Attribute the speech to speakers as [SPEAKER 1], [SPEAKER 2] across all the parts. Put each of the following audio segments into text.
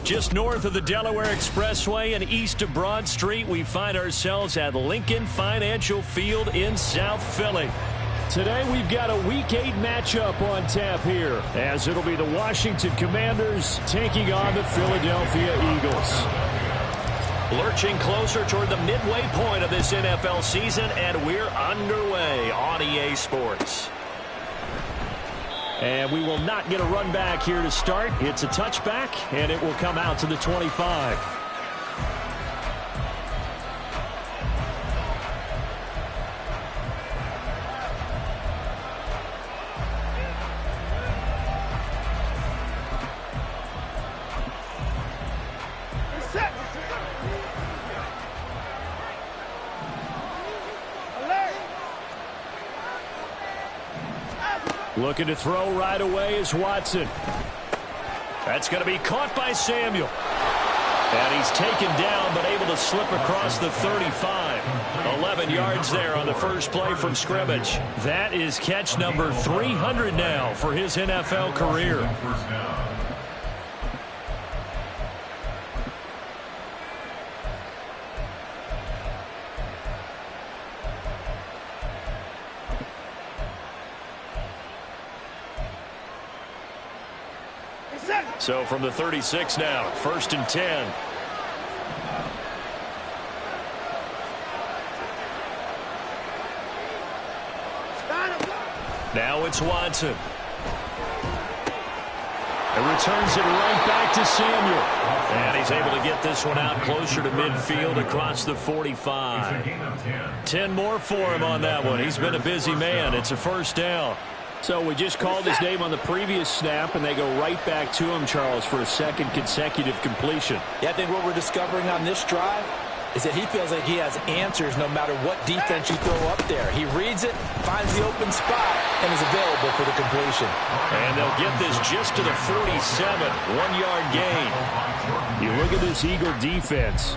[SPEAKER 1] Just north of the Delaware Expressway and east of Broad Street, we find ourselves at Lincoln Financial Field in South Philly. Today we've got a Week 8 matchup on tap here, as it'll be the Washington Commanders taking on the Philadelphia Eagles. Lurching closer toward the midway point of this NFL season, and we're underway on EA Sports. And we will not get a run back here to start. It's a touchback, and it will come out to the 25. Looking to throw right away is Watson. That's going to be caught by Samuel. And he's taken down, but able to slip across the 35. 11 yards there on the first play from scrimmage. That is catch number 300 now for his NFL career. So from the 36 now, 1st and 10. Now it's Watson. And returns it right back to Samuel. And he's able to get this one out closer to midfield across the 45. 10 more for him on that one. He's been a busy man. It's a first down. So we just called his name on the previous snap, and they go right back to him, Charles, for a second consecutive completion.
[SPEAKER 2] Yeah, I think what we're discovering on this drive is that he feels like he has answers no matter what defense you throw up there. He reads it, finds the open spot, and is available for the completion.
[SPEAKER 1] And they'll get this just to the 47, 1-yard gain. You look at this Eagle defense.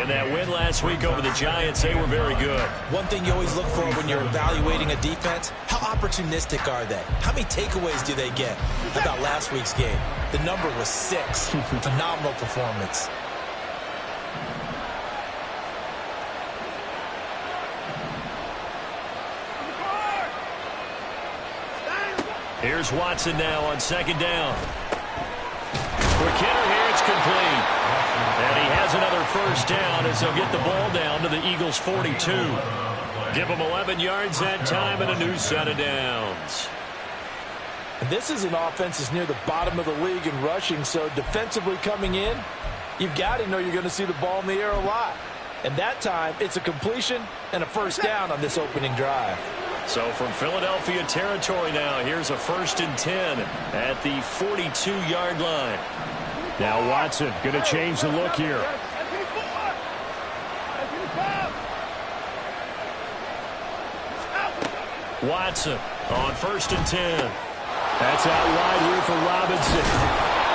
[SPEAKER 1] In that win last week over the Giants, they were very good.
[SPEAKER 2] One thing you always look for when you're evaluating a defense, how opportunistic are they? How many takeaways do they get? How about last week's game? The number was 6. Phenomenal performance.
[SPEAKER 1] Here's Watson now on 2nd down. For Kenner here, it's complete. And he has another first down as they'll get the ball down to the Eagles' 42. Give them 11 yards that time and a new set of downs.
[SPEAKER 2] And this is an offense that's near the bottom of the league in rushing, so defensively coming in, you've got to know you're going to see the ball in the air a lot. And that time, it's a completion and a first down on this opening drive.
[SPEAKER 1] So from Philadelphia territory now, here's a 1st and 10 at the 42-yard line. Now Watson going to change the look here. Watson on 1st and 10. That's out wide here for Robinson.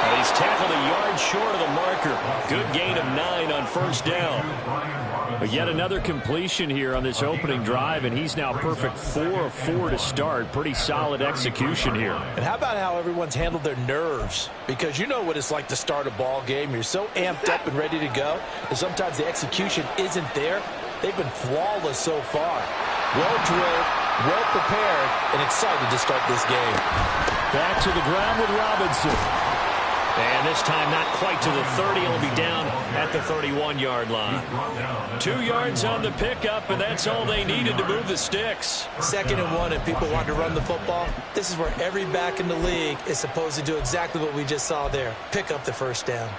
[SPEAKER 1] And he's tackled a yard short of the marker. Good gain of 9 on first down. But yet another completion here on this opening drive, and he's now perfect 4 of 4 to start. Pretty solid execution here.
[SPEAKER 2] And how about how everyone's handled their nerves? Because you know what it's like to start a ball game. You're so amped up and ready to go, and sometimes the execution isn't there. They've been flawless so far. Well-drilled, well-prepared, and excited to start this game.
[SPEAKER 1] Back to the ground with Robinson. And this time not quite to the 30. He'll be down at the 31-yard line. 2 yards on the pickup, and that's all they needed to move the sticks.
[SPEAKER 2] 2nd and 1, and people want to run the football. This is where every back in the league is supposed to do exactly what we just saw there. Pick up the first down.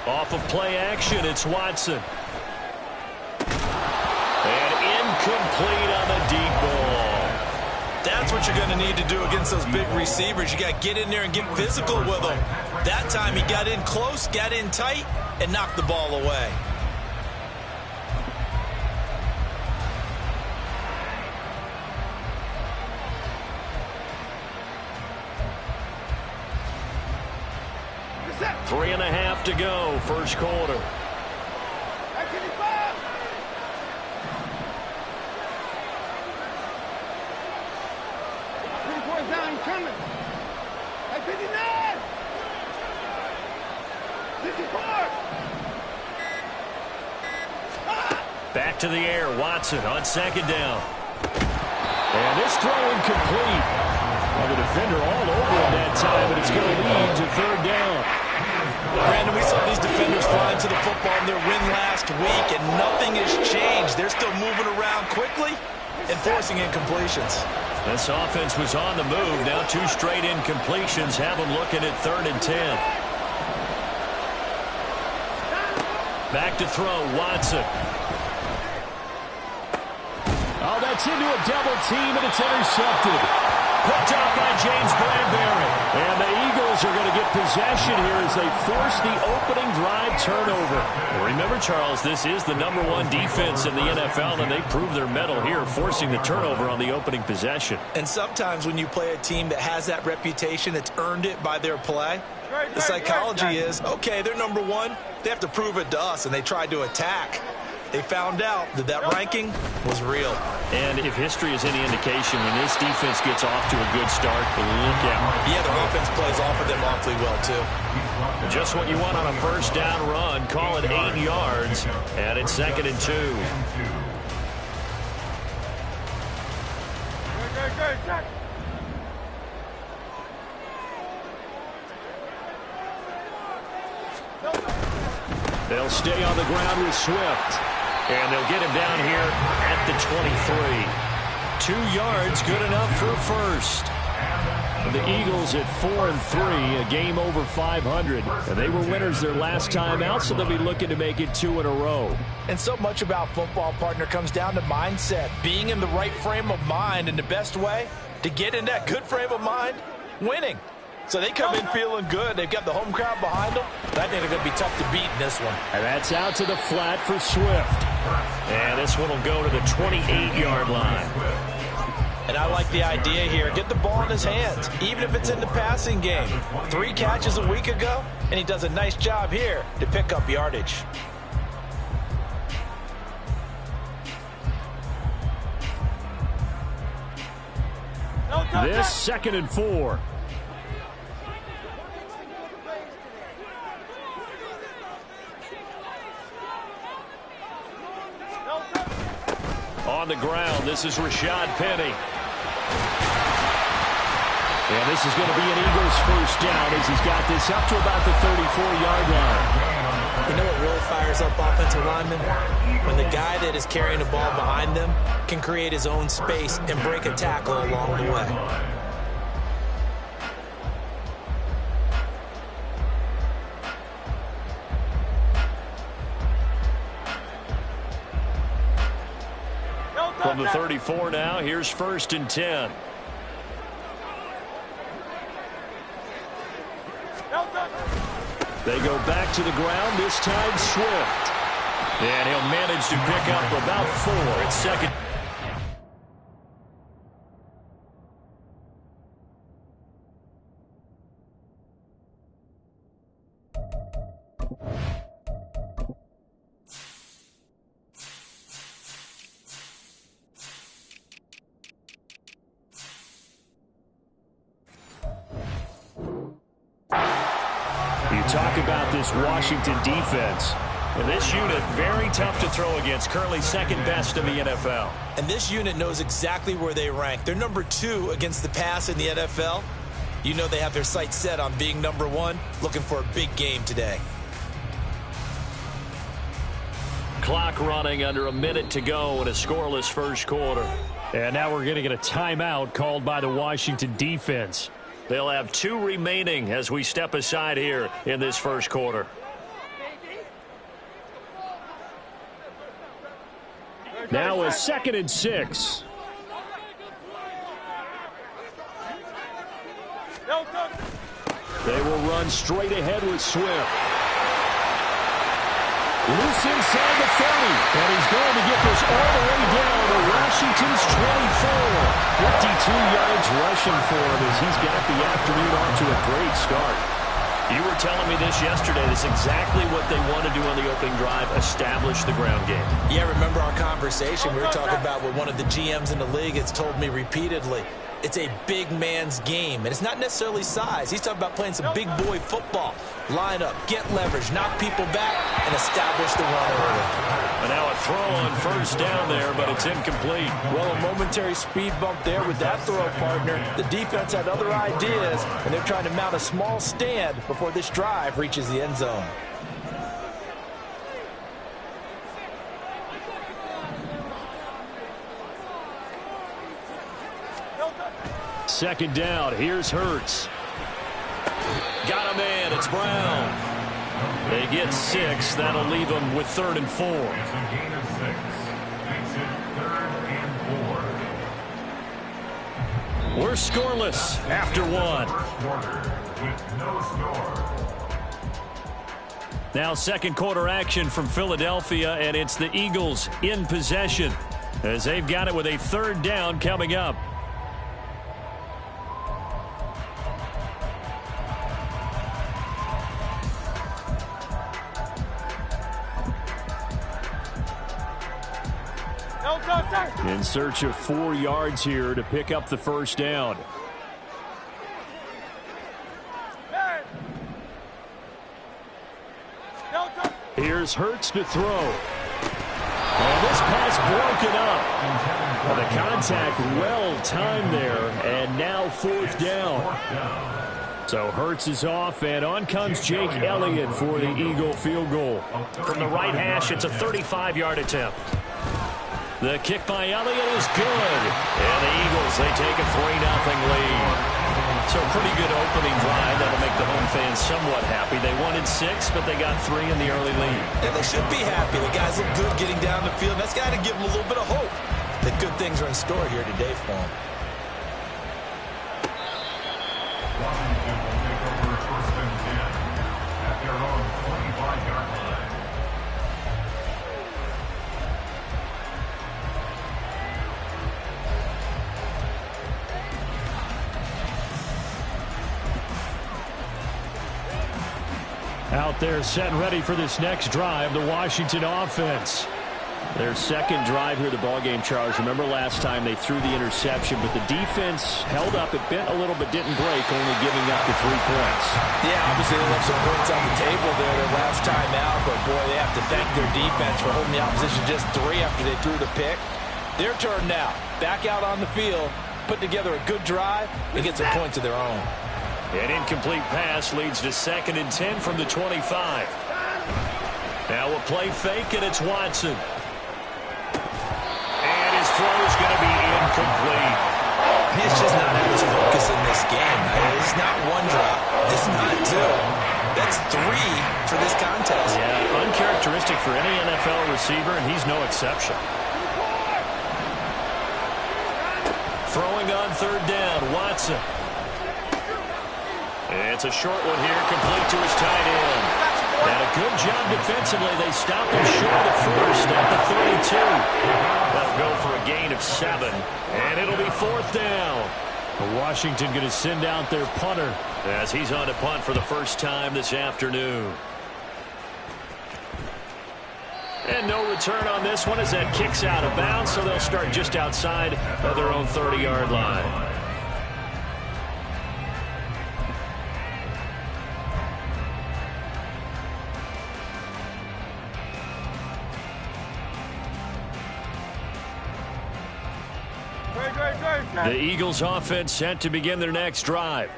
[SPEAKER 1] Off of play action, it's Watson. And incomplete on the deep ball.
[SPEAKER 2] That's what you're going to need to do against those big receivers. You got to get in there and get physical with them. That time he got in close, got in tight, and knocked the ball away.
[SPEAKER 1] Three and a half to go, first quarter.
[SPEAKER 3] coming. At 59. 54.
[SPEAKER 1] Back to the air. Watson on second down. And this throw incomplete. Well, the defender all over him that time, but it's going to lead to third down.
[SPEAKER 2] Brandon, we saw these defenders flying to the football in their win last week, and nothing has changed. They're still moving around quickly and forcing incompletions.
[SPEAKER 1] This offense was on the move. Now 2 straight incompletions have them looking at 3rd and 10. Back to throw, Watson. Oh, that's into a double team, and it's intercepted. Picked up by James Bradbury. And the Eagles are going to get possession here as they force the opening drive turnover. Remember, Charles, this is the #1 defense in the NFL, and they prove their mettle here, forcing the turnover on the opening possession.
[SPEAKER 2] And sometimes when you play a team that has that reputation, that's earned it by their play, the psychology is, okay, they're #1. They have to prove it to us, and they tried to attack. They found out that that ranking was real.
[SPEAKER 1] And if history is any indication, when this defense gets off to a good start, look out.
[SPEAKER 2] Yeah, their offense plays off of them awfully well, too.
[SPEAKER 1] Just what you want on a first down run. Call it 8 yards, and it's 2nd and 2. They'll stay on the ground with Swift. And they'll get him down here at the 23. 2 yards, good enough for a first. The Eagles at 4-3, a game over 500. And they were winners their last time out, so they'll be looking to make it 2 in a row.
[SPEAKER 2] And so much about football, partner, comes down to mindset. Being in the right frame of mind, and the best way to get in that good frame of mind, winning. So they come in feeling good. They've got the home crowd behind them. I think they're going to be tough to beat in this one.
[SPEAKER 1] And that's out to the flat for Swift. And this one will go to the 28-yard line.
[SPEAKER 2] And I like the idea here. Get the ball in his hands, even if it's in the passing game. 3 catches a week ago, and he does a nice job here to pick up yardage.
[SPEAKER 1] This 2nd and 4. On the ground, this is Rashad Penny. And this is going to be an Eagles first down as he's got this up to about the 34-yard line.
[SPEAKER 2] You know what really fires up offensive linemen? When the guy that is carrying the ball behind them can create his own space and break a tackle along the way.
[SPEAKER 1] From the 34 now, here's 1st and 10. They go back to the ground, this time Swift. And he'll manage to pick up about 4 at 2nd. Talk about this Washington defense. And this unit, very tough to throw against, currently 2nd best in the NFL.
[SPEAKER 2] And this unit knows exactly where they rank. They're #2 against the pass in the NFL. You know they have their sights set on being #1, looking for a big game today.
[SPEAKER 1] Clock running, under a minute to go in a scoreless first quarter. And now we're going to get a timeout called by the Washington defense. They'll have 2 remaining as we step aside here in this first quarter. Now a 2nd and 6. They will run straight ahead with Swift. Loose inside the 30. And he's going to get this all the way down to Washington's 24. 52 yards rushing for him as he's got the afternoon off to a great start. You were telling me this yesterday. That's exactly what they want to do on the opening drive, establish the ground game.
[SPEAKER 2] Yeah, remember our conversation. We were talking about what one of the GMs in the league has told me repeatedly. it's a big man's game, and it's not necessarily size. He's talking about playing some big boy football. Line up, get leverage, knock people back, and establish the run early.
[SPEAKER 1] And now a throw on first down there, but it's incomplete.
[SPEAKER 2] Well, a momentary speed bump there with that throw, partner. The defense had other ideas, and they're trying to mount a small stand before this drive reaches the end zone.
[SPEAKER 1] Second down, here's Hurts. Got a man, it's Brown. They get 6, that'll leave them with 3rd and 4. We're scoreless after 1. Now second quarter action from Philadelphia, and it's the Eagles in possession as they've got it with a 3rd down coming up. In search of 4 yards here to pick up the first down. Here's Hurts to throw. And this pass broken up. Well, the contact well timed there, and now 4th down. So Hurts is off, and on comes Jake Elliott for the Eagle field goal. From the right hash, it's a 35-yard attempt. The kick by Elliott is good. And the Eagles, they take a 3-0 lead. So a pretty good opening drive. That'll make the home fans somewhat happy. They wanted 6, but they got 3 in the early lead.
[SPEAKER 2] And they should be happy. The guys look good getting down the field. That's got to give them a little bit of hope that good things are in store here today for them.
[SPEAKER 4] Washington will take over 1st and 10 at their own 25-yard line.
[SPEAKER 1] Out there set and ready for this next drive, the Washington offense. Their second drive here of the ballgame, Charles. Remember last time they threw the interception, but the defense held up. It bent a little but didn't break, only giving up the 3 points.
[SPEAKER 2] Yeah, obviously they left some points on the table there their last time out, but boy, they have to thank their defense for holding the opposition just 3 after they threw the pick. Their turn now. Back out on the field, put together a good drive, and get some points of their own.
[SPEAKER 1] An incomplete pass leads to 2nd and 10 from the 25. Now a play fake, and it's Watson. And his throw is going to be incomplete.
[SPEAKER 2] He's just not at his focus in this game. It's not 1 drop. It's not 2. That's 3 for this contest.
[SPEAKER 1] Yeah, uncharacteristic for any NFL receiver, and he's no exception. Throwing on 3rd down, Watson. It's a short one here, complete to his tight end. And a good job defensively. They stop him short of 1st at the 32. That'll go for a gain of 7. And it'll be 4th down. Washington going to send out their punter as he's on to punt for the first time this afternoon. And no return on this one as that kicks out of bounds, so they'll start just outside of their own 30-yard line. The Eagles offense set to begin their next drive.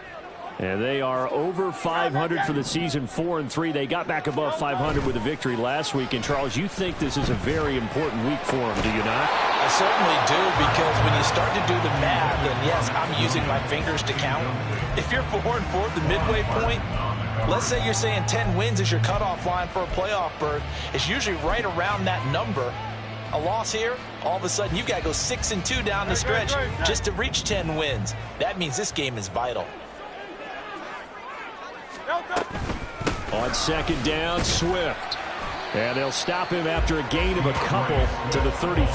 [SPEAKER 1] And they are over 500 for the season, 4-3. They got back above 500 with a victory last week. And, Charles, you think this is a very important week for them, do you not?
[SPEAKER 2] I certainly do, because when you start to do the math, and yes, I'm using my fingers to count. If you're 4-4 at the midway point, let's say you're saying 10 wins is your cutoff line for a playoff berth. It's usually right around that number. A loss here, all of a sudden you've got to go 6-2 down the stretch just to reach 10 wins. That means this game is vital.
[SPEAKER 1] On 2nd down, Swift. And they'll stop him after a gain of a couple to the 33.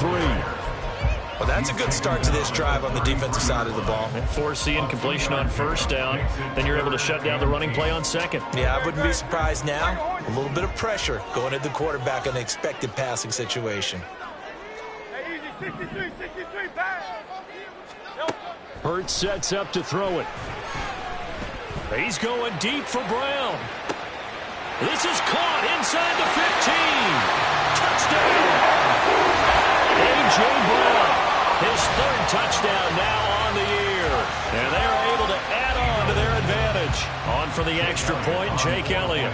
[SPEAKER 2] Well, that's a good start to this drive on the defensive side of the ball.
[SPEAKER 1] And force the incompletion on 1st down. Then you're able to shut down the running play on 2nd.
[SPEAKER 2] Yeah, I wouldn't be surprised now. A little bit of pressure going at the quarterback in an expected passing situation.
[SPEAKER 1] Hurts sets up to throw it. He's going deep for Brown. This is caught inside the 15. Touchdown! A.J. Brown, his third touchdown now on the year. And they're able to add on to their advantage. On for the extra point, Jake Elliott.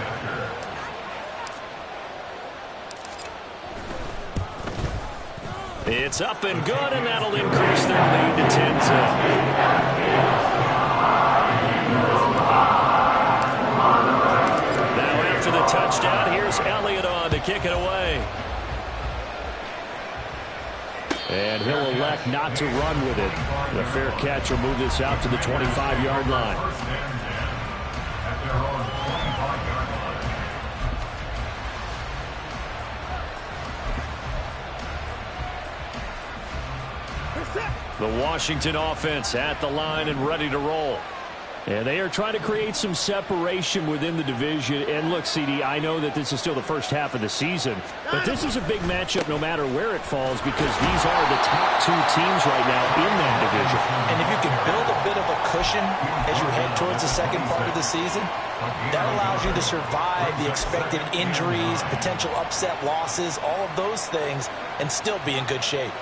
[SPEAKER 1] It's up and good, and that'll increase their lead to 10-10. The touchdown. Here's Elliott on to kick it away. And he'll elect not to run with it. The fair catch will move this out to the 25-yard line. The Washington offense at the line and ready to roll. And they are trying to create some separation within the division. And look, CD, I know that this is still the first half of the season, but this is a big matchup no matter where it falls because these are the top two teams right now in that division.
[SPEAKER 2] And if you can build a bit of a cushion as you head towards the second part of the season, that allows you to survive the expected injuries, potential upset losses, all of those things, and still be in good shape.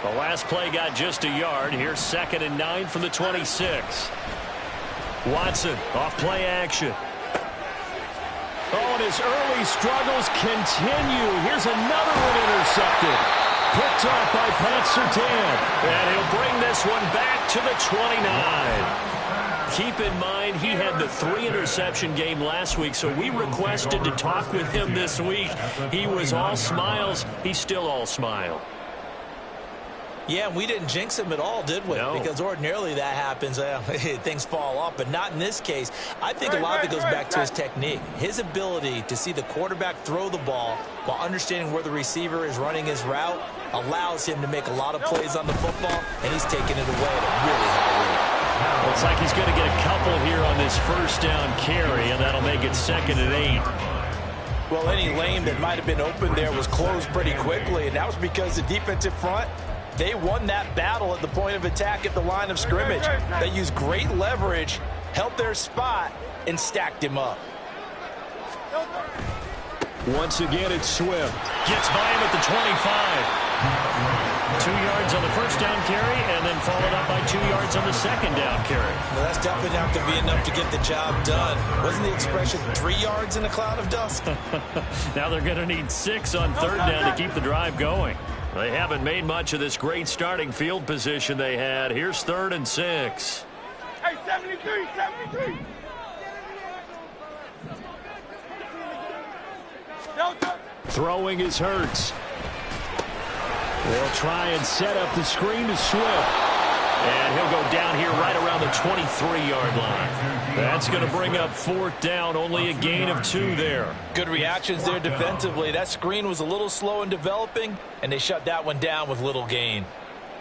[SPEAKER 1] The last play got just a yard. Here's 2nd and 9 from the 26. Watson off play action. Oh, and his early struggles continue. Here's another one intercepted. Picked off by Pat Surtain. And he'll bring this one back to the 29. Keep in mind, he had the 3-interception game last week, so we requested to talk with him this week. He was all smiles. He's still all smile.
[SPEAKER 2] Yeah, we didn't jinx him at all, did we?
[SPEAKER 1] No.
[SPEAKER 2] Because ordinarily that happens. Things fall off, but not in this case. I think a lot of it goes back to his technique. His ability to see the quarterback throw the ball while understanding where the receiver is running his route allows him to make a lot of plays on the football, and he's taking it away at a really high rate.
[SPEAKER 1] Looks like he's going to get a couple here on this first down carry, and that'll make it 2nd and 8.
[SPEAKER 2] Well, any lane that might have been open there was closed pretty quickly, and that was because the defensive front, they won that battle at the point of attack at the line of scrimmage. They used great leverage, held their spot, and stacked him up.
[SPEAKER 1] Once again, it's Swift. Gets by him at the 25. 2 yards on the first down carry, and then followed up by 2 yards on the second down carry.
[SPEAKER 2] Well, that's definitely not going to be enough to get the job done. Wasn't the expression 3 yards in a cloud of dust?
[SPEAKER 1] Now they're going to need 6 on third down to keep the drive going. They haven't made much of this great starting field position they had. Here's 3rd and 6.
[SPEAKER 3] Hey, 73, 73.
[SPEAKER 1] Throwing is Hurts. They'll try and set up the screen to Swift. And he'll go down here right around the 23-yard line. That's going to bring up 4th down, only a gain of 2 there.
[SPEAKER 2] Good reactions there defensively. That screen was a little slow in developing, and they shut that one down with little gain.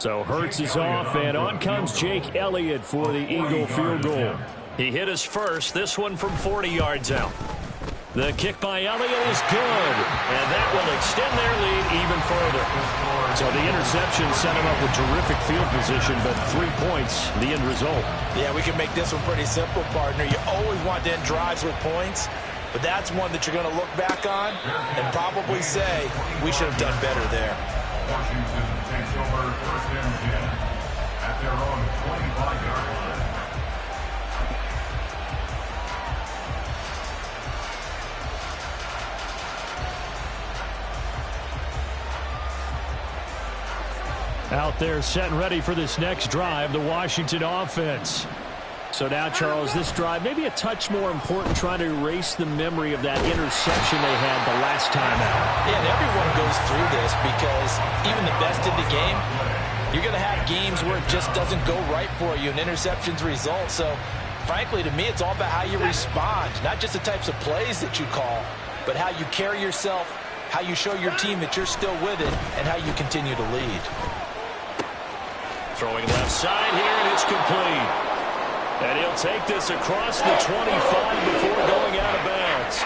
[SPEAKER 1] So Hurts is off, and on comes Jake Elliott for the Eagle field goal. He hit his first, this one from 40 yards out. The kick by Elliott is good, and that will extend their lead even further. So the interception set him up with terrific field position, but 3 points, the end result.
[SPEAKER 2] Yeah, we can make this one pretty simple, partner. You always want to end drives with points, but that's one that you're going to look back on and probably say, we should have done better there.
[SPEAKER 4] Washington takes over 1st and 10 at their own 25-yard line.
[SPEAKER 1] Out there set and ready for this next drive, the Washington offense. So now, Charles, this drive maybe a touch more important, trying to erase the memory of that interception they had the last time out.
[SPEAKER 2] Yeah, and everyone goes through this because even the best in the game, you're going to have games where it just doesn't go right for you and interceptions result. So, frankly, to me, it's all about how you respond, not just the types of plays that you call, but how you carry yourself, how you show your team that you're still with it, and how you continue to lead.
[SPEAKER 1] Throwing left side here, and it's complete. And he'll take this across the 25 before going out of bounds.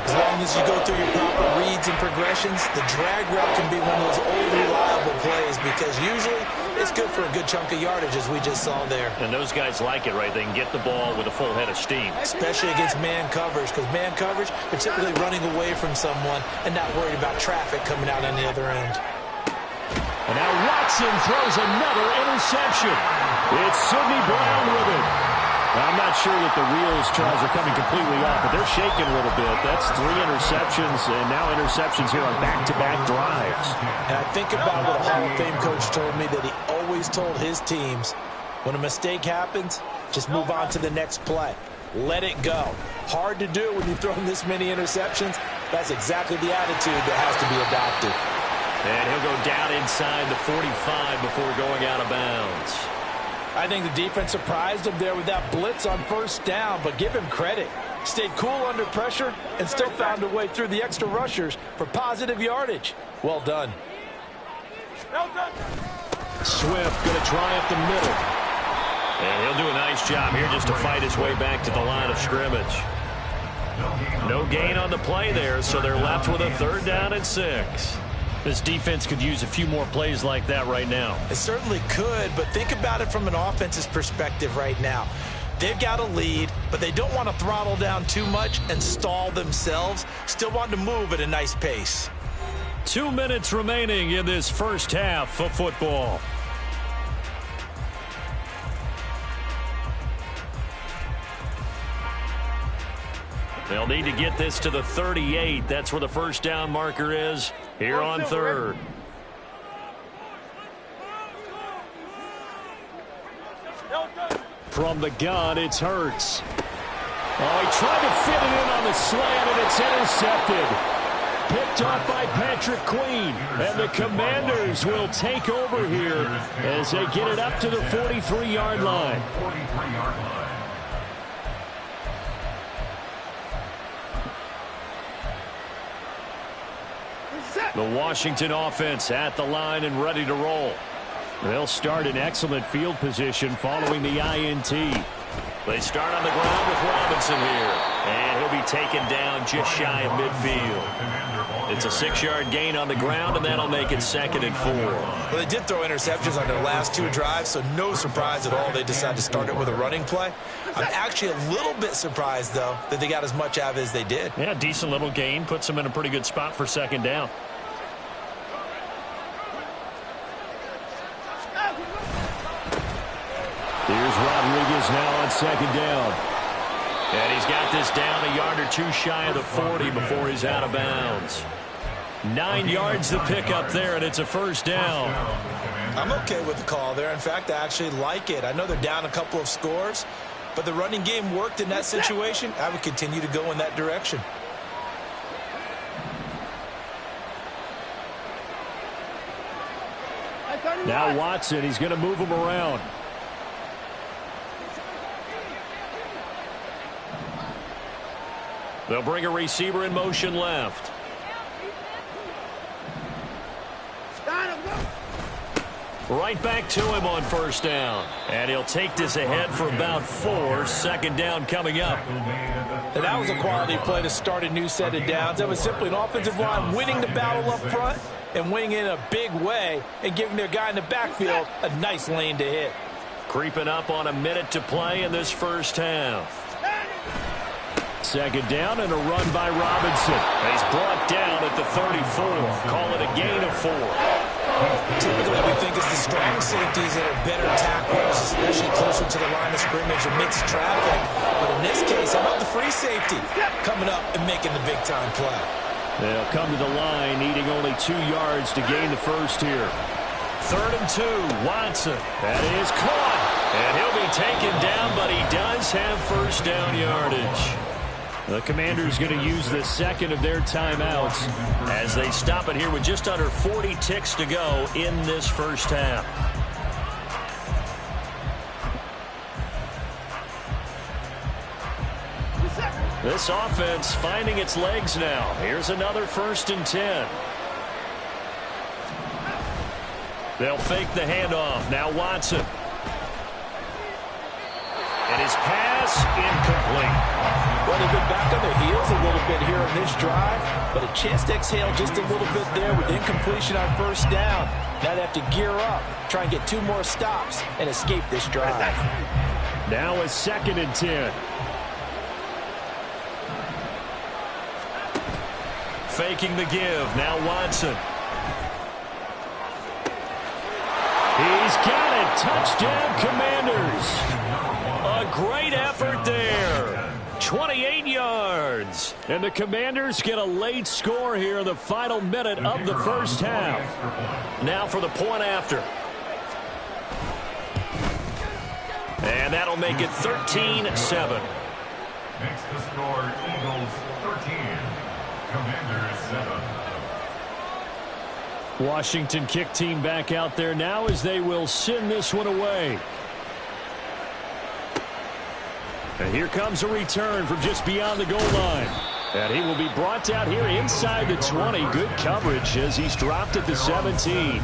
[SPEAKER 2] As long as you go through your proper reads and progressions, the drag route can be one of those old reliable plays because usually it's good for a good chunk of yardage, as we just saw there.
[SPEAKER 1] And those guys like it, right? They can get the ball with a full head of steam.
[SPEAKER 2] Especially against man coverage, because man coverage, they're typically running away from someone and not worried about traffic coming out on the other end.
[SPEAKER 1] And now Watson throws another interception. It's Sidney Brown with it. I'm not sure that the wheels, Charles, are coming completely off, but they're shaking a little bit. That's 3 interceptions, and now interceptions here on back-to-back drives.
[SPEAKER 2] And I think about what a Hall of Fame coach told me, that he always told his teams, when a mistake happens, just move on to the next play. Let it go. Hard to do when you've thrown this many interceptions. That's exactly the attitude that has to be adopted.
[SPEAKER 1] And he'll go down inside the 45 before going out of bounds.
[SPEAKER 2] I think the defense surprised him there with that blitz on first down, but give him credit. Stayed cool under pressure and still found a way through the extra rushers for positive yardage. Well done.
[SPEAKER 1] Swift going to try up the middle. And he'll do a nice job here just to fight his way back to the line of scrimmage. No gain on the play there, so they're left with a 3rd down and 6. This defense could use a few more plays like that right now.
[SPEAKER 2] It certainly could, but think about it from an offense's perspective right now. They've got a lead, but they don't want to throttle down too much and stall themselves. Still want to move at a nice pace.
[SPEAKER 1] 2 minutes remaining in this first half of football. They'll need to get this to the 38. That's where the first down marker is here on 3rd. From the gun, it's Hurts. Oh, he tried to fit it in on the slant, and it's intercepted. Picked off by Patrick Queen. And the Commanders will take over here as they get it up to the 43-yard line.
[SPEAKER 4] 43-yard line.
[SPEAKER 1] The Washington offense at the line and ready to roll. They'll start in excellent field position following the INT. They start on the ground with Robinson here. And he'll be taken down just shy of midfield. It's a 6-yard gain on the ground, and that'll make it 2nd and 4.
[SPEAKER 2] Well, they did throw interceptions on their last 2 drives, so no surprise at all they decided to start it with a running play. I'm actually a little bit surprised, though, that they got as much out of it as they did.
[SPEAKER 1] Yeah, decent little gain. Puts them in a pretty good spot for 2nd down. Here's Rodriguez now on 2nd down. And he's got this down a yard or 2 shy of the 40 before he's out of bounds. 9 yards to pick up there, and it's a first down.
[SPEAKER 2] I'm okay with the call there. In fact, I actually like it. I know they're down a couple of scores, but the running game worked in that situation. I would continue to go in that direction.
[SPEAKER 1] Now Watson, he's going to move him around. They'll bring a receiver in motion left. Right back to him on first down. And he'll take this ahead for about 4. 2nd down coming up.
[SPEAKER 2] And that was a quality play to start a new set of downs. That was simply an offensive line winning the battle up front and winning in a big way and giving their guy in the backfield a nice lane to hit.
[SPEAKER 1] Creeping up on a minute to play in this first half. 2nd down and a run by Robinson. He's brought down at the 34. Call it a gain of 4.
[SPEAKER 2] Typically, we think it's the strong safeties that are better tacklers, especially closer to the line of scrimmage amidst traffic. But in this case, how about the free safety coming up and making the big-time play?
[SPEAKER 1] They'll come to the line, needing only 2 yards to gain the first here. 3rd and 2, Watson. That is caught. And he'll be taken down, but he does have first down yardage. The Commanders going to use the 2nd of their timeouts as they stop it here with just under 40 ticks to go in this first half. This offense finding its legs now. Here's another 1st and 10. They'll fake the handoff. Now Watson. And his pass incomplete.
[SPEAKER 2] Well, they've been back on their heels a little bit here on this drive, but a chance to exhale just a little bit there with incompletion on first down. Now they have to gear up, try and get 2 more stops, and escape this drive.
[SPEAKER 1] Now a 2nd and 10. Faking the give. Now Watson. He's got it. Touchdown, Commanders. A great effort there. 28 yards. And the Commanders get a late score here in the final minute of the first half. Now for the point after. And that'll make it 13-7.
[SPEAKER 4] Makes the score Eagles 13, Commanders 7.
[SPEAKER 1] Washington kick team back out there now as they will send this one away. And here comes a return from just beyond the goal line. And he will be brought out here inside the 20. Good coverage as he's dropped at the 17.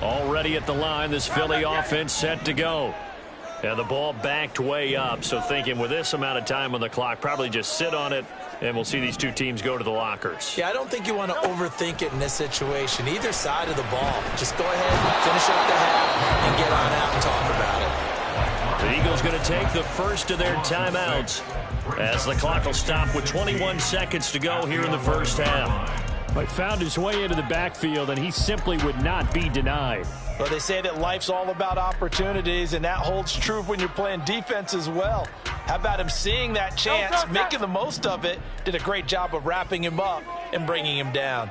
[SPEAKER 1] Already at the line, this Philly offense set to go. And the ball backed way up. So thinking with this amount of time on the clock, probably just sit on it, and we'll see these 2 teams go to the lockers.
[SPEAKER 2] Yeah, I don't think you want to overthink it in this situation. Either side of the ball. Just go ahead, finish up the half, and get on out and talk about it.
[SPEAKER 1] The Eagles going to take the first of their timeouts as the clock will stop with 21 seconds to go here in the first half. But found his way into the backfield, and he simply would not be denied.
[SPEAKER 2] Well, they say that life's all about opportunities, and that holds true when you're playing defense as well. How about him seeing that chance, making the most of it, did a great job of wrapping him up and bringing him down.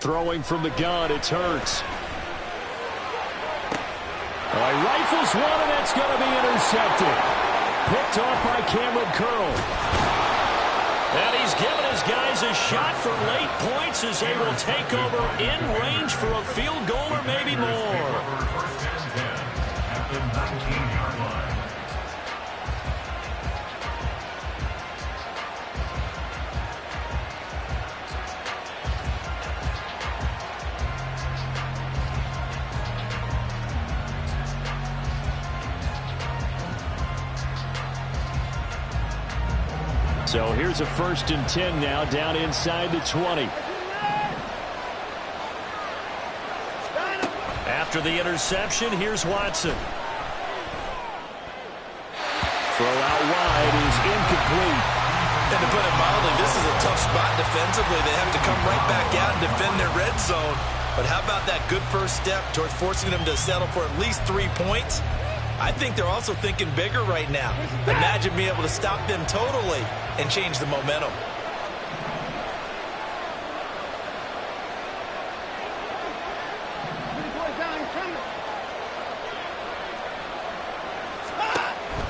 [SPEAKER 1] Throwing from the gun, it's Hurts. Rifles one, and that's going to be intercepted. Picked off by Cameron Curl. And he's given his guys a shot for late points as they will take over in range for a field goal or maybe more.
[SPEAKER 4] First and 10 at the 19-yard line.
[SPEAKER 1] So here's a 1st and 10 now down inside the 20. After the interception, here's Watson. Throw out wide is incomplete.
[SPEAKER 2] And to put it mildly, this is a tough spot defensively. They have to come right back out and defend their red zone. But how about that good first step towards forcing them to settle for at least 3 points? I think they're also thinking bigger right now. Imagine being able to stop them totally and change the momentum.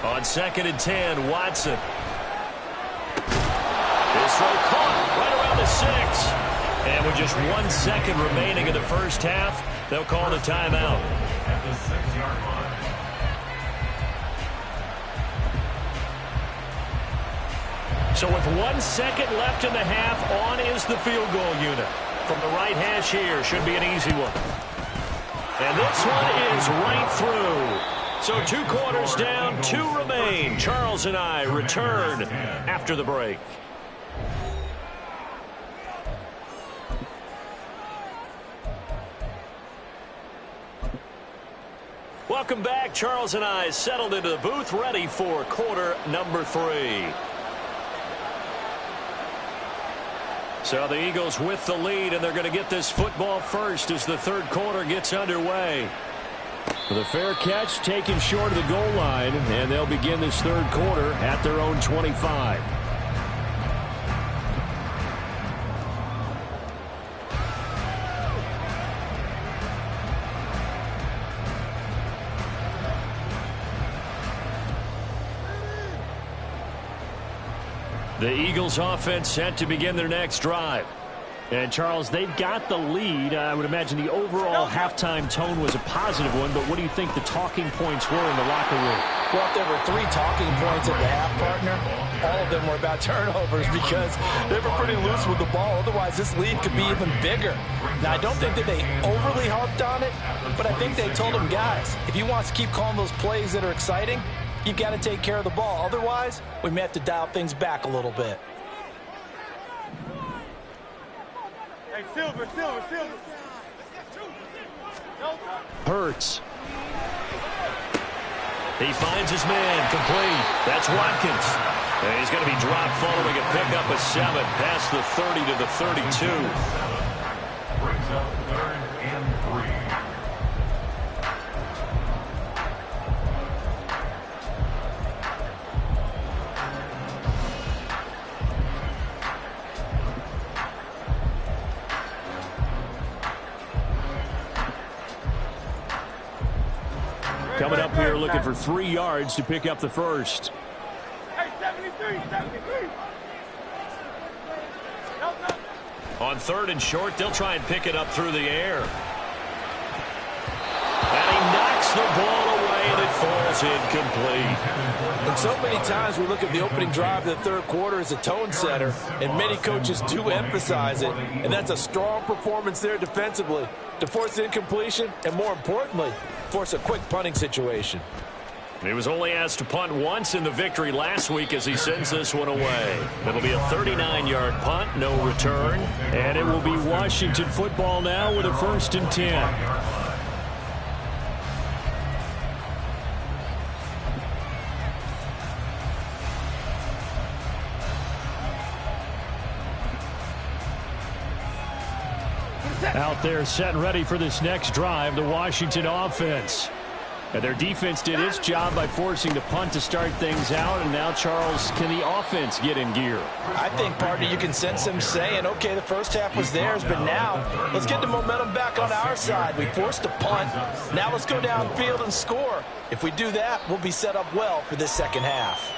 [SPEAKER 1] On 2nd and 10, Watson. This throw caught right around the 6. And with just 1 second remaining in the first half, they'll call the timeout.
[SPEAKER 4] At the 6-yard line.
[SPEAKER 1] So with 1 second left in the half, on is the field goal unit. From the right hash here, should be an easy one. And this one is right through. So 2 quarters down, 2 remain. Charles and I return after the break. Welcome back. Charles and I settled into the booth, ready for quarter number 3. So the Eagles with the lead, and they're going to get this football first as the 3rd quarter gets underway. The fair catch taken short of the goal line, and they'll begin this 3rd quarter at their own 25. The Eagles offense set to begin their next drive. And, Charles, they've got the lead. I would imagine the overall halftime tone was a positive one, but what do you think the talking points were in the locker room?
[SPEAKER 2] Well, if there were 3 talking points at the half, partner, all of them were about turnovers because they were pretty loose with the ball. Otherwise, this lead could be even bigger. Now, I don't think that they overly harped on it, but I think they told them, guys, if you want to keep calling those plays that are exciting, you've got to take care of the ball. Otherwise, we may have to dial things back a little bit.
[SPEAKER 3] Hey, Silver.
[SPEAKER 1] Hurts. He finds his man, complete. That's Watkins. And he's going to be dropped following a pickup of 7 past the 30 to the 32.
[SPEAKER 4] Brings up 3rd and 3.
[SPEAKER 1] Coming up here looking for 3 yards to pick up the first.
[SPEAKER 3] Hey, 73.
[SPEAKER 1] On 3rd and short, they'll try and pick it up through the air. And he knocks the ball away, and it falls incomplete.
[SPEAKER 2] And so many times we look at the opening drive of the third quarter as a tone setter, and many coaches do emphasize it, and that's a strong performance there defensively to force incompletion and, more importantly, force a quick punting situation.
[SPEAKER 1] He was only asked to punt once in the victory last week as he sends this one away. It'll be a 39-yard punt, no return. And it will be Washington football now with a 1st and 10. Out there set and ready for this next drive, the Washington offense. And their defense did its job by forcing the punt to start things out. And now, Charles, can the offense get in gear?
[SPEAKER 2] I think, partner, you can sense them saying, okay, the first half was theirs, but now let's get the momentum back on our side. We forced a punt. Now let's go downfield and score. If we do that, we'll be set up well for this second half.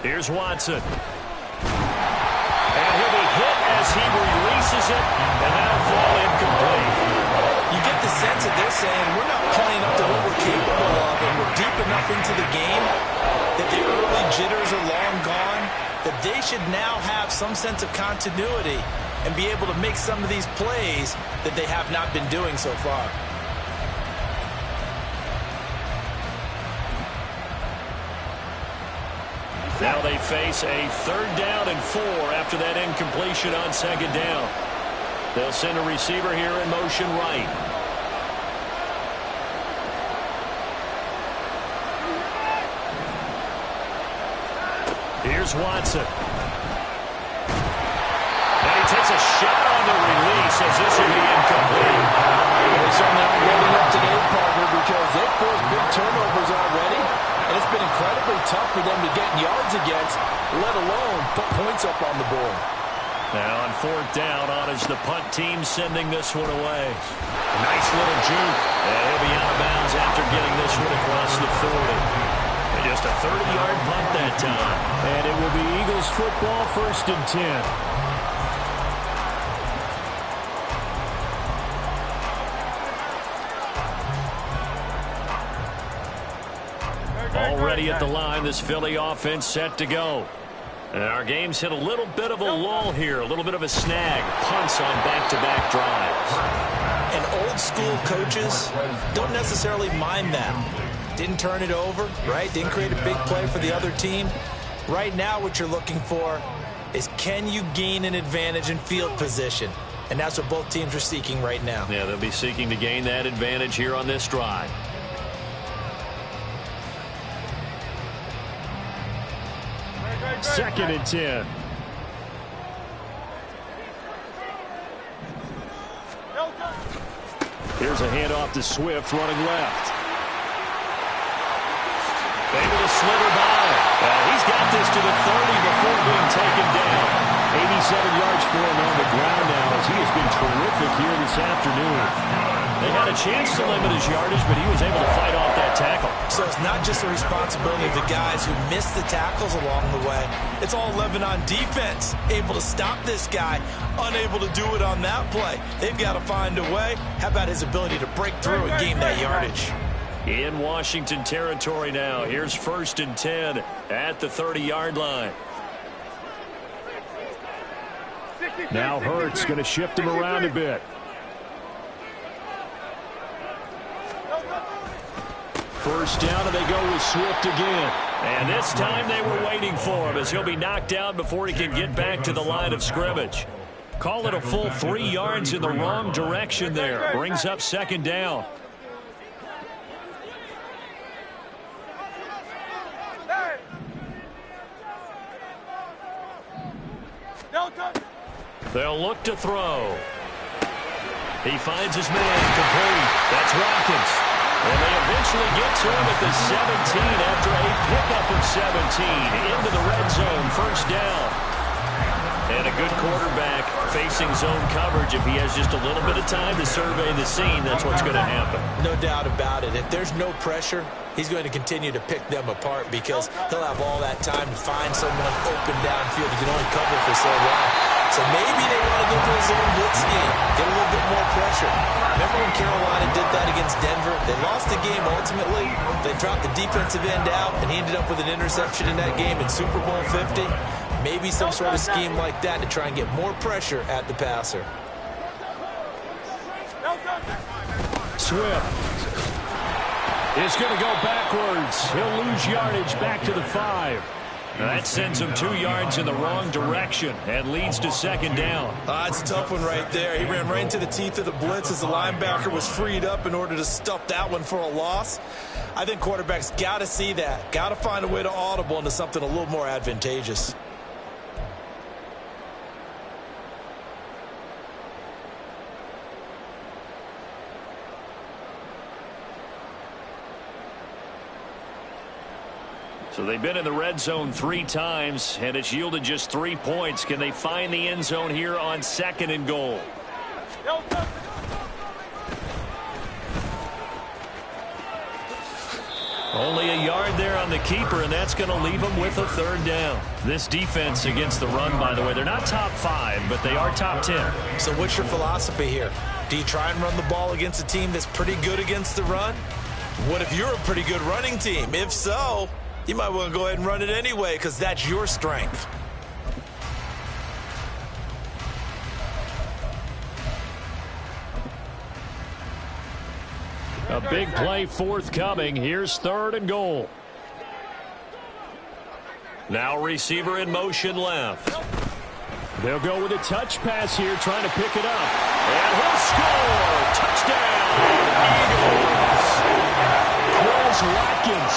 [SPEAKER 1] Here's Watson. And he'll be hit as he releases it, and that'll fall incomplete.
[SPEAKER 2] You get the sense that they're saying we're not playing up to what we're capable of, and we're deep enough into the game that the early jitters are long gone, that they should now have some sense of continuity and be able to make some of these plays that they have not been doing so far.
[SPEAKER 1] Now they face a 3rd down and 4 after that incompletion on 2nd down. They'll send a receiver here in motion right. Here's Watson. And he takes a shot on the release as this will be incomplete.
[SPEAKER 2] They certainly aren't living up to their partner because they've forced big turnovers already. And it's been incredibly tough for them to get yards against, let alone put points up on the board.
[SPEAKER 1] Now on 4th down, on is the punt team sending this one away. Nice little juke. And he'll be out of bounds after getting this one across the 40. And just a 30-yard punt that time. And it will be Eagles football, 1st and 10. Already at the line, this Philly offense set to go. And our game's hit a little bit of a lull here, a little bit of a snag. Punts on back-to-back drives.
[SPEAKER 2] And old school coaches don't necessarily mind that. Didn't turn it over, right? Didn't create a big play for the other team. Right now what you're looking for is can you gain an advantage in field position? And that's what both teams are seeking right now.
[SPEAKER 1] Yeah, they'll be seeking to gain that advantage here on this drive. Second and 10. Here's a handoff to Swift running left. Able to slither by. He's got this to the 30 before being taken down. 87 yards for him on the ground now, as he has been terrific here this afternoon. They had a chance to limit his yardage, but he was able to fight off that tackle.
[SPEAKER 2] So it's not just the responsibility of the guys who missed the tackles along the way. It's all 11 on defense, able to stop this guy, unable to do it on that play. They've got to find a way. How about his ability to break through and gain that yardage?
[SPEAKER 1] In Washington territory now. Here's 1st and 10 at the 30-yard line. Now Hurts going to shift him around a bit. First down, and they go with Swift again. And this time they were waiting for him, as he'll be knocked down before he can get back to the line of scrimmage. Call it a full 3 yards in the wrong direction there. Brings up 2nd down. They'll look to throw. He finds his man complete. That's Watkins. And they eventually get to him at the 17 after a pickup of 17 into the red zone. 1st down. And a good quarterback facing zone coverage. If he has just a little bit of time to survey the scene, that's what's going to happen.
[SPEAKER 2] No doubt about it. If there's no pressure, he's going to continue to pick them apart because he'll have all that time to find someone open downfield. He can only cover for so long. So maybe they want to go to a zone blitz scheme, get a little bit more pressure. Remember when Carolina did that against Denver? They lost the game ultimately. They dropped the defensive end out, and he ended up with an interception in that game in Super Bowl 50. Maybe some sort of scheme like that to try and get more pressure at the passer.
[SPEAKER 1] Swift is going to go backwards. He'll lose yardage back to the 5. That sends him 2 yards in the wrong direction and leads to 2nd down.
[SPEAKER 2] It's a tough one right there. He ran right into the teeth of the blitz as the linebacker was freed up in order to stuff that one for a loss. I think quarterbacks got to see that. Got to find a way to audible into something a little more advantageous.
[SPEAKER 1] So they've been in the red zone 3 times, and it's yielded just 3 points. Can they find the end zone here on 2nd and goal? Only a yard there on the keeper, and that's going to leave them with a 3rd down. This defense against the run, by the way, they're not top 5, but they are top 10.
[SPEAKER 2] So what's your philosophy here? Do you try and run the ball against a team that's pretty good against the run? What if you're a pretty good running team? If so, you might want to go ahead and run it anyway because that's your strength.
[SPEAKER 1] A big play forthcoming. Here's 3rd and goal. Now receiver in motion left. They'll go with a touch pass here, trying to pick it up. And he'll score! Touchdown, Eagles! Chris Watkins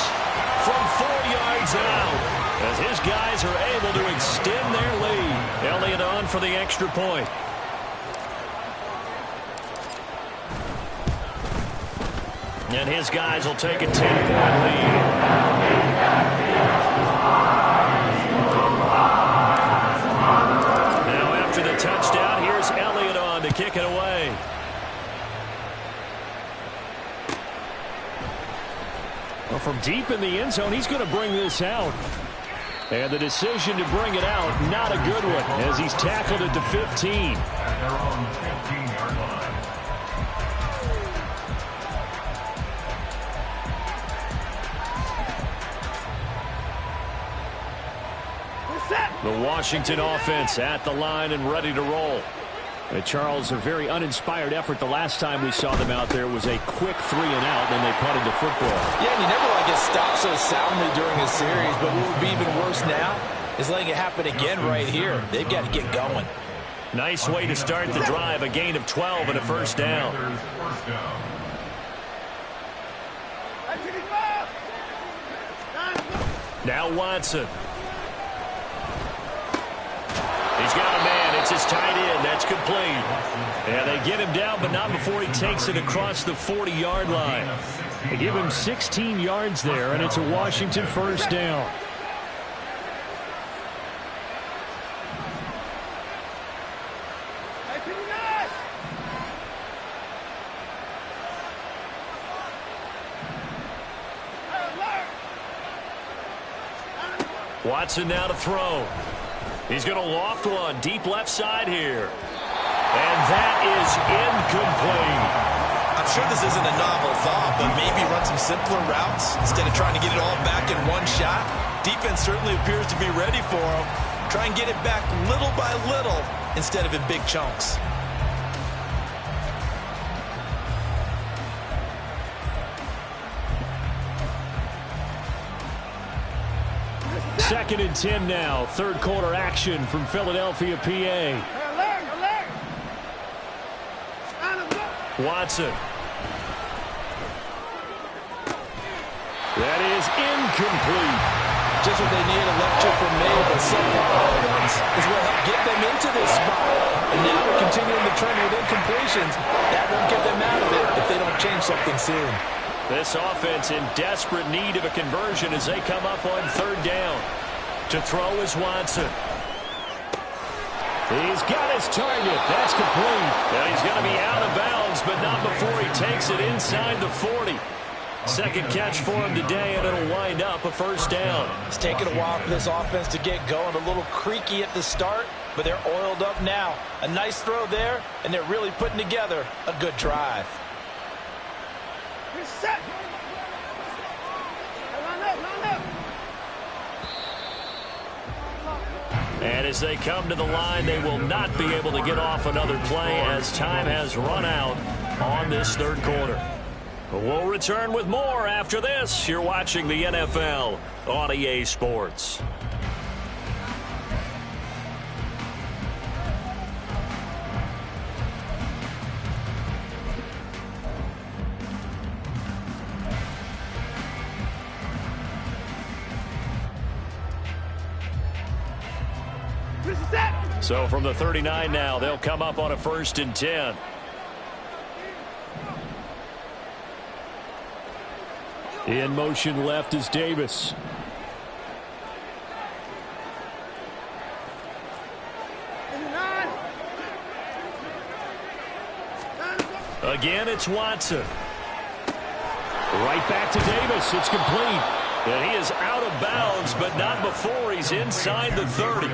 [SPEAKER 1] from 4 yards out, as his guys are able to extend their lead. Elliott on for the extra point. And his guys will take a 10-point lead. Now after the touchdown, here's Elliott on to kick it away. Well, from deep in the end zone, he's going to bring this out. And the decision to bring it out, not a good one, as he's tackled at the 15.
[SPEAKER 4] At their own 15-yard line.
[SPEAKER 1] The Washington offense at the line and ready to roll. Charles, a very uninspired effort. The last time we saw them out there was a quick 3 and out, then they punted the football.
[SPEAKER 2] Yeah, and you never like get stopped so soundly during a series, but what would be even worse now is letting it happen again right here. They've got to get going.
[SPEAKER 1] Nice way to start the drive, a gain of 12 and a first down. Now Watson. He's got a man. It's his tight end. That's complete. And they get him down, but not before he takes it across the 40-yard line. They give him 16 yards there, and it's a Washington first down. Watson now to throw. He's going to loft one deep left side here. And that is incomplete.
[SPEAKER 2] I'm sure this isn't a novel thought, but maybe run some simpler routes instead of trying to get it all back in one shot. Defense certainly appears to be ready for him. Try and get it back little by little instead of in big chunks.
[SPEAKER 1] Second and 10 now. Third quarter action from Philadelphia, PA. Watson. That is incomplete.
[SPEAKER 2] Just what they need, a lecture from me, but subpar offense is what helped get them into this spot. And now we're continuing the trend with incompletions. That won't get them out of it if they don't change something soon.
[SPEAKER 1] This offense in desperate need of a conversion as they come up on third down. To throw is Watson. He's got his target. That's complete. Now he's going to be out of bounds, but not before he takes it inside the 40. Second catch for him today, and it'll wind up a first down.
[SPEAKER 2] It's taken a while for this offense to get going. A little creaky at the start, but they're oiled up now. A nice throw there, and they're really putting together a good drive.
[SPEAKER 3] Set.
[SPEAKER 1] And as they come to the line, they will not be able to get off another play as time has run out on this third quarter. But we'll return with more after this. You're watching the NFL on EA Sports. So from the 39 now, they'll come up on a 1st and 10. In motion left is Davis. Again, it's Watson. Right back to Davis. It's complete. And he is out of bounds, but not before he's inside the 30.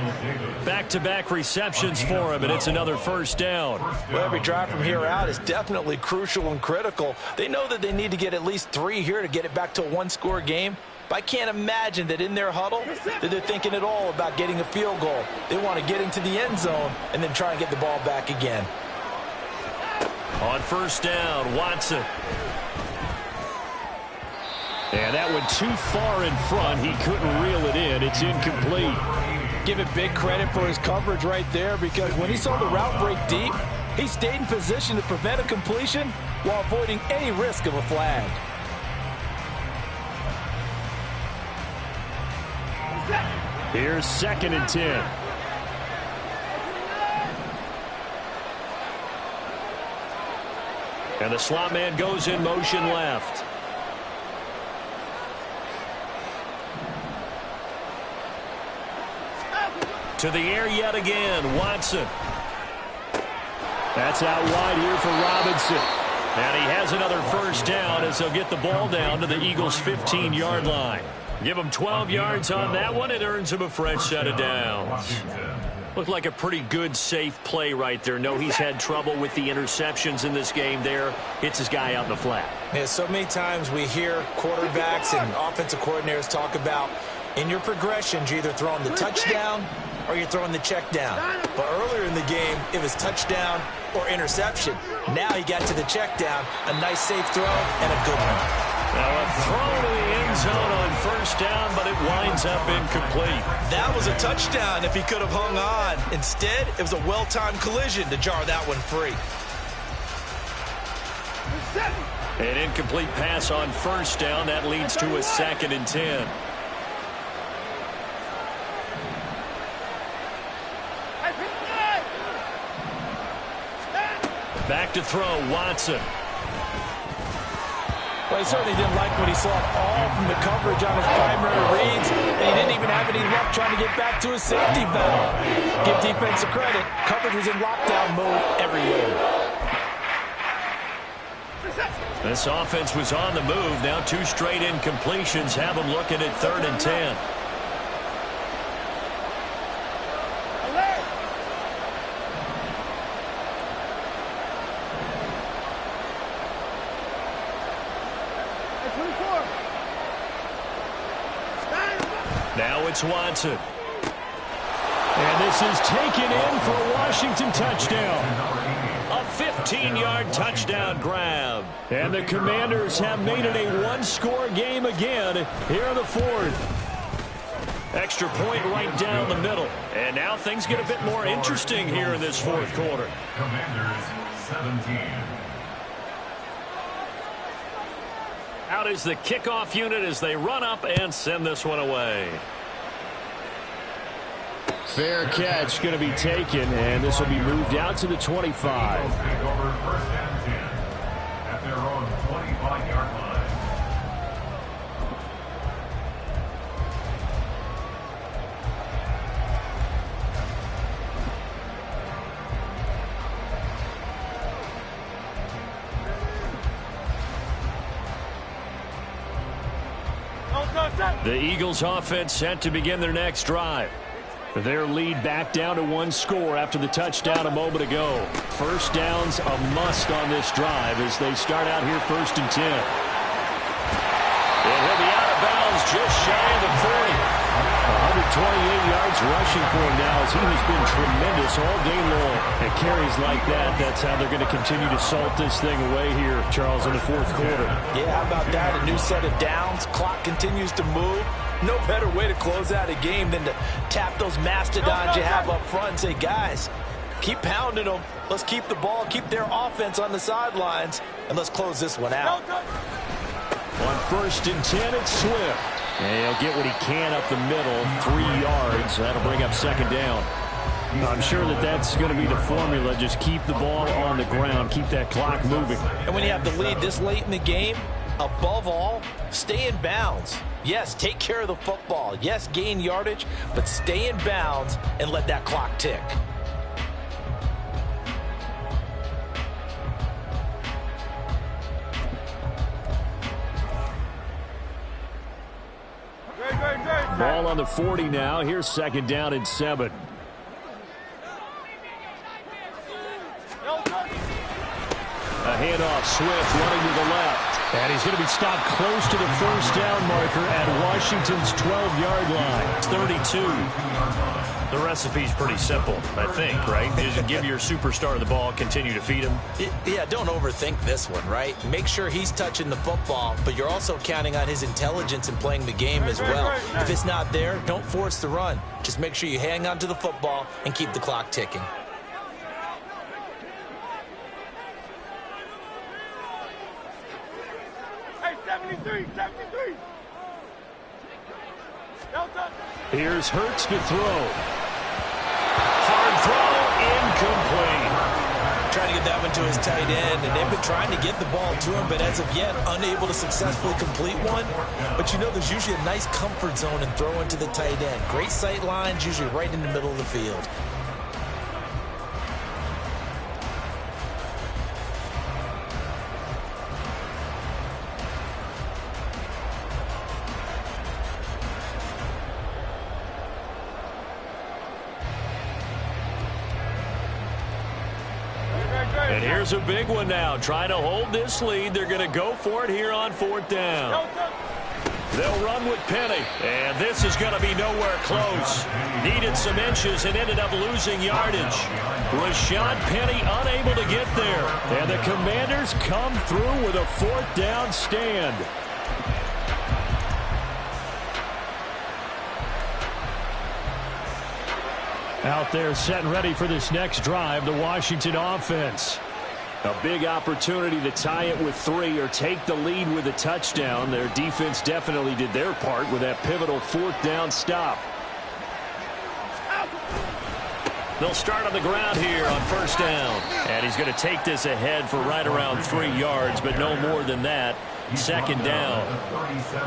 [SPEAKER 1] Back-to-back receptions for him, and it's another first down.
[SPEAKER 2] Well, every drive from here out is definitely crucial and critical. They know that they need to get at least 3 here to get it back to a one-score game. But I can't imagine that in their huddle that they're thinking at all about getting a field goal. They want to get into the end zone and then try and get the ball back again.
[SPEAKER 1] On first down, Watson. And that went too far in front. He couldn't reel it in. It's incomplete.
[SPEAKER 2] Give it big credit for his coverage right there, because when he saw the route break deep, he stayed in position to prevent a completion while avoiding any risk of a flag.
[SPEAKER 1] Here's 2nd and 10. And the slot man goes in motion left. To the air yet again, Watson. That's out wide here for Robinson. And he has another first down as he'll get the ball down to the Eagles' 15-yard line. Give him 12 yards on that one. It earns him a fresh set of downs. Looked like a pretty good, safe play right there. No, he's had trouble with the interceptions in this game there. Hits his guy out in the flat.
[SPEAKER 2] Yeah, so many times we hear quarterbacks and offensive coordinators talk about in your progressions, you're either throwing the touchdown or you're throwing the check down. But earlier in the game, it was touchdown or interception. Now he got to the check down, a nice safe throw, and a good one.
[SPEAKER 1] Now a throw to the end zone on first down, but it winds up incomplete.
[SPEAKER 2] That was a touchdown if he could have hung on. Instead, it was a well-timed collision to jar that one free.
[SPEAKER 1] An incomplete pass on first down. That leads to a 2nd and 10. Back to throw, Watson.
[SPEAKER 2] Well, he certainly didn't like what he saw at all from the coverage on his primary reads, and he didn't even have any luck trying to get back to his safety valve. Give defense a credit. Coverage was in lockdown mode everywhere.
[SPEAKER 1] This offense was on the move. Now 2 straight incompletions have them looking at 3rd and 10. Now it's Watson. And this is taken in for a Washington touchdown. A 15-yard touchdown grab. And the Commanders have made it a one-score game again here in the fourth. Extra point right down the middle. And now things get a bit more interesting here in this fourth quarter.
[SPEAKER 4] Commanders 17.
[SPEAKER 1] Out is the kickoff unit as they run up and send this one away. Fair catch going to be taken, and this will be moved out to the 25.
[SPEAKER 4] Take over first and 10 at their own 25-yard line.
[SPEAKER 1] The Eagles offense set to begin their next drive. Their lead back down to one score after the touchdown a moment ago. First down's a must on this drive as they start out here first and 10. And he'll be out of bounds just shy of the 40. 128 yards rushing for him now as he has been tremendous all day long. And carries like that, that's how they're going to continue to salt this thing away here, Charles, in the fourth quarter.
[SPEAKER 2] Yeah, how about that? A new set of downs. Clock continues to move. No better way to close out a game than to tap those mastodons you have up front and say, guys, keep pounding them. Let's keep the ball, keep their offense on the sidelines, and let's close this one out.
[SPEAKER 1] On first and 10, it's Swift. And he'll get what he can up the middle, 3 yards. That'll bring up second down. I'm sure that's going to be the formula. Just keep the ball on the ground, keep that clock moving.
[SPEAKER 2] And when you have the lead this late in the game, above all, stay in bounds. Yes, take care of the football. Yes, gain yardage, but stay in bounds and let that clock tick.
[SPEAKER 1] Ball on the 40 now. Here's second down and 7. A handoff, Swift running to the left. And he's going to be stopped close to the first down marker at Washington's 12-yard line. It's 32. The recipe's pretty simple, I think, right? Just give your superstar the ball, continue to feed him.
[SPEAKER 2] Yeah, don't overthink this one, right? Make sure he's touching the football, but you're also counting on his intelligence in playing the game as well. If it's not there, don't force the run. Just make sure you hang on to the football and keep the clock ticking.
[SPEAKER 3] Hey, 73.
[SPEAKER 1] Here's Hurts to throw. Hard throw, incomplete.
[SPEAKER 2] Trying to get that one to his tight end, and they've been trying to get the ball to him, but as of yet, unable to successfully complete one. But you know, there's usually a nice comfort zone in throwing to the tight end. Great sight lines, usually right in the middle of the field.
[SPEAKER 1] And here's a big one now. Trying to hold this lead. They're going to go for it here on fourth down. They'll run with Penny. And this is going to be nowhere close. Needed some inches and ended up losing yardage. Rashad Penny unable to get there. And the Commanders come through with a fourth down stand. Out there set and ready for this next drive, the Washington offense. A big opportunity to tie it with 3 or take the lead with a touchdown. Their defense definitely did their part with that pivotal fourth down stop. They'll start on the ground here on first down. And he's going to take this ahead for right around 3 yards, but no more than that. Second down.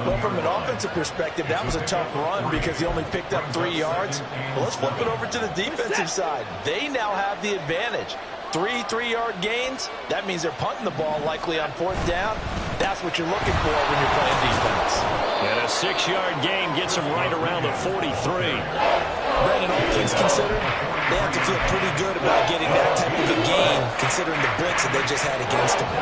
[SPEAKER 2] Well, from an offensive perspective, that was a tough run because he only picked up 3 yards. Well, let's flip it over to the defensive side. They now have the advantage. 3 3-yard gains. That means they're punting the ball likely on fourth down. That's what you're looking for when you're playing defense.
[SPEAKER 1] And a 6-yard gain gets them right around the 43.
[SPEAKER 2] Brandon, all things considered, they have to feel pretty good about getting that type of a gain considering the blitz that they just had against them.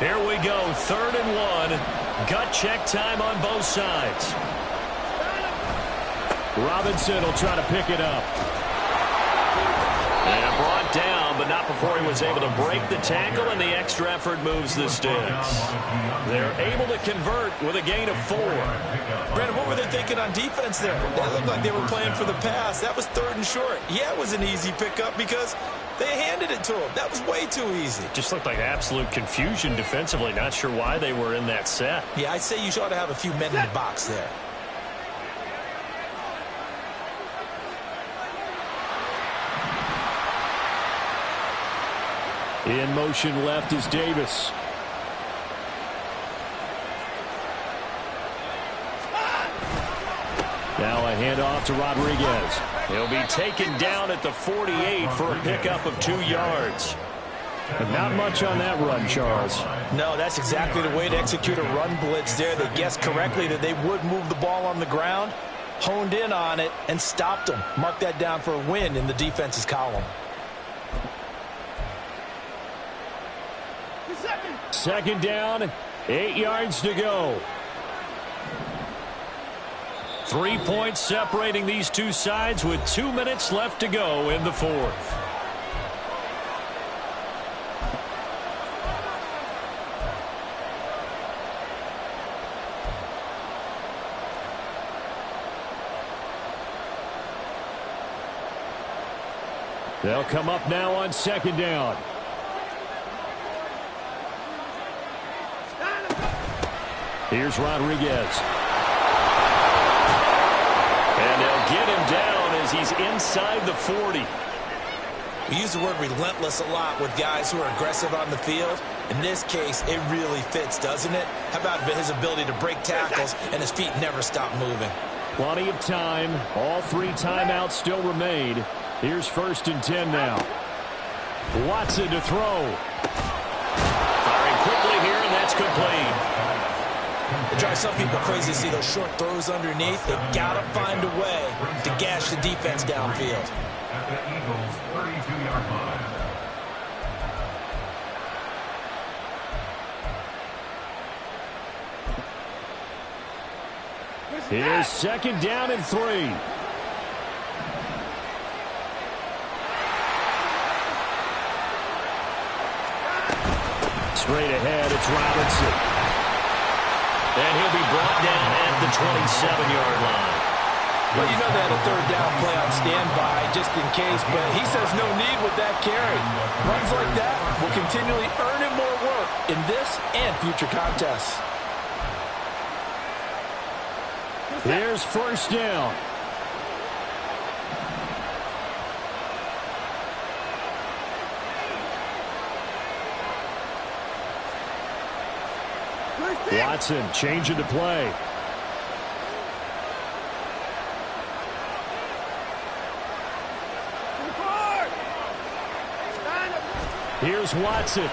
[SPEAKER 1] Here we go, 3rd and 1. Gut check time on both sides. Robinson will try to pick it up. And brought down, but not before he was able to break the tackle, and the extra effort moves the sticks. They're able to convert with a gain of 4.
[SPEAKER 2] Brandon, what were they thinking on defense there? That looked like they were playing for the pass. That was 3rd and short. Yeah, it was an easy pickup because they handed it to him. That was way too easy.
[SPEAKER 1] Just looked like absolute confusion defensively. Not sure why they were in that set.
[SPEAKER 2] Yeah, I'd say you ought to have a few men in the box there.
[SPEAKER 1] In motion left is Davis. Now a handoff to Rodriguez. He'll be taken down at the 48 for a pickup of 2 yards. But not much on that run, Charles.
[SPEAKER 2] No, that's exactly the way to execute a run blitz there. They guessed correctly that they would move the ball on the ground, honed in on it, and stopped them. Mark that down for a win in the defense's column.
[SPEAKER 1] 2nd down, 8 yards to go. 3 points separating these two sides with 2 minutes left to go in the 4th. They'll come up now on 2nd down. Here's Rodriguez. And they'll get him down as he's inside the 40.
[SPEAKER 2] We use the word relentless a lot with guys who are aggressive on the field. In this case, it really fits, doesn't it? How about his ability to break tackles and his feet never stop moving?
[SPEAKER 1] Plenty of time. All 3 timeouts still remain. Here's 1st and 10 now. Watson to throw. Firing quickly here, and that's complete.
[SPEAKER 2] It drives some people crazy to see those short throws underneath. They've got to find a way to gash the defense downfield.
[SPEAKER 4] At the Eagles' 32-yard line.
[SPEAKER 1] Here's 2nd down and 3. Straight ahead, it's Robinson. And he'll be brought down at the 27-yard line.
[SPEAKER 2] Well, you know they had a 3rd down play on standby just in case, but he says no need with that carry. Runs like that will continually earn him more work in this and future contests.
[SPEAKER 1] Here's 1st down. Watson changing to play. Here's Watson.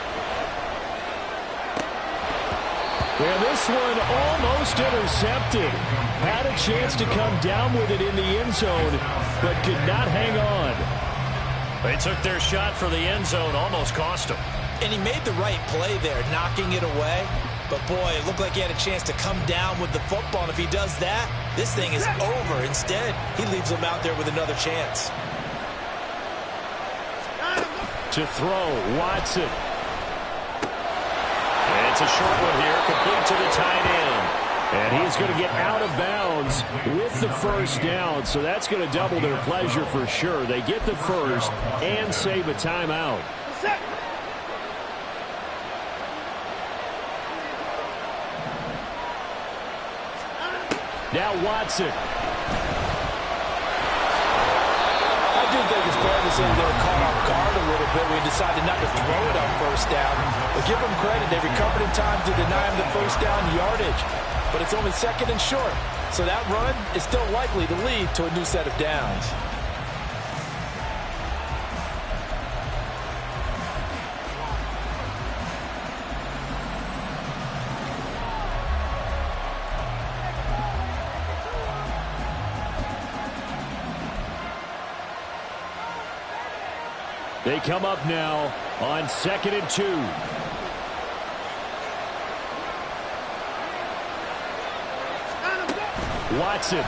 [SPEAKER 1] And this one almost intercepted. Had a chance to come down with it in the end zone, but could not hang on. They took their shot for the end zone, almost cost them.
[SPEAKER 2] And he made the right play there, knocking it away. But, boy, it looked like he had a chance to come down with the football. And if he does that, this thing is over. Instead, he leaves him out there with another chance.
[SPEAKER 1] To throw, Watson. And it's a short one here, complete to the tight end. And he's going to get out of bounds with the 1st down. So that's going to double their pleasure for sure. They get the 1st and save a timeout. Now Watson.
[SPEAKER 2] I do think it's fair to say they were caught off guard a little bit when he decided not to throw it on 1st down. But give them credit. They recovered in time to deny him the 1st down yardage. But it's only 2nd and short. So that run is still likely to lead to a new set of downs.
[SPEAKER 1] They come up now on 2nd and 2. Watson.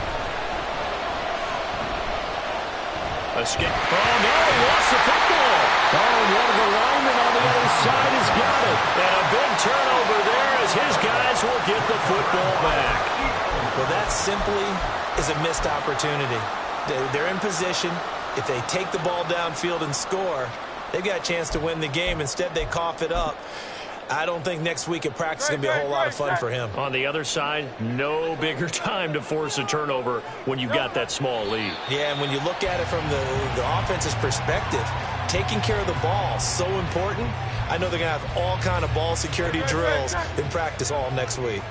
[SPEAKER 1] Escape. Oh, no, he lost the football. Oh, and one of the linemen on the other side has got it. And a big turnover there as his guys will get the football back.
[SPEAKER 2] Well, that simply is a missed opportunity. They're in position. If they take the ball downfield and score, they've got a chance to win the game. Instead, they cough it up. I don't think next week at practice is going to be a whole lot of fun for him.
[SPEAKER 1] On the other side, no bigger time to force a turnover when you've got that small lead.
[SPEAKER 2] Yeah, and when you look at it from the offense's perspective, taking care of the ball, so important. I know they're going to have all kind of ball security drills in practice all next week.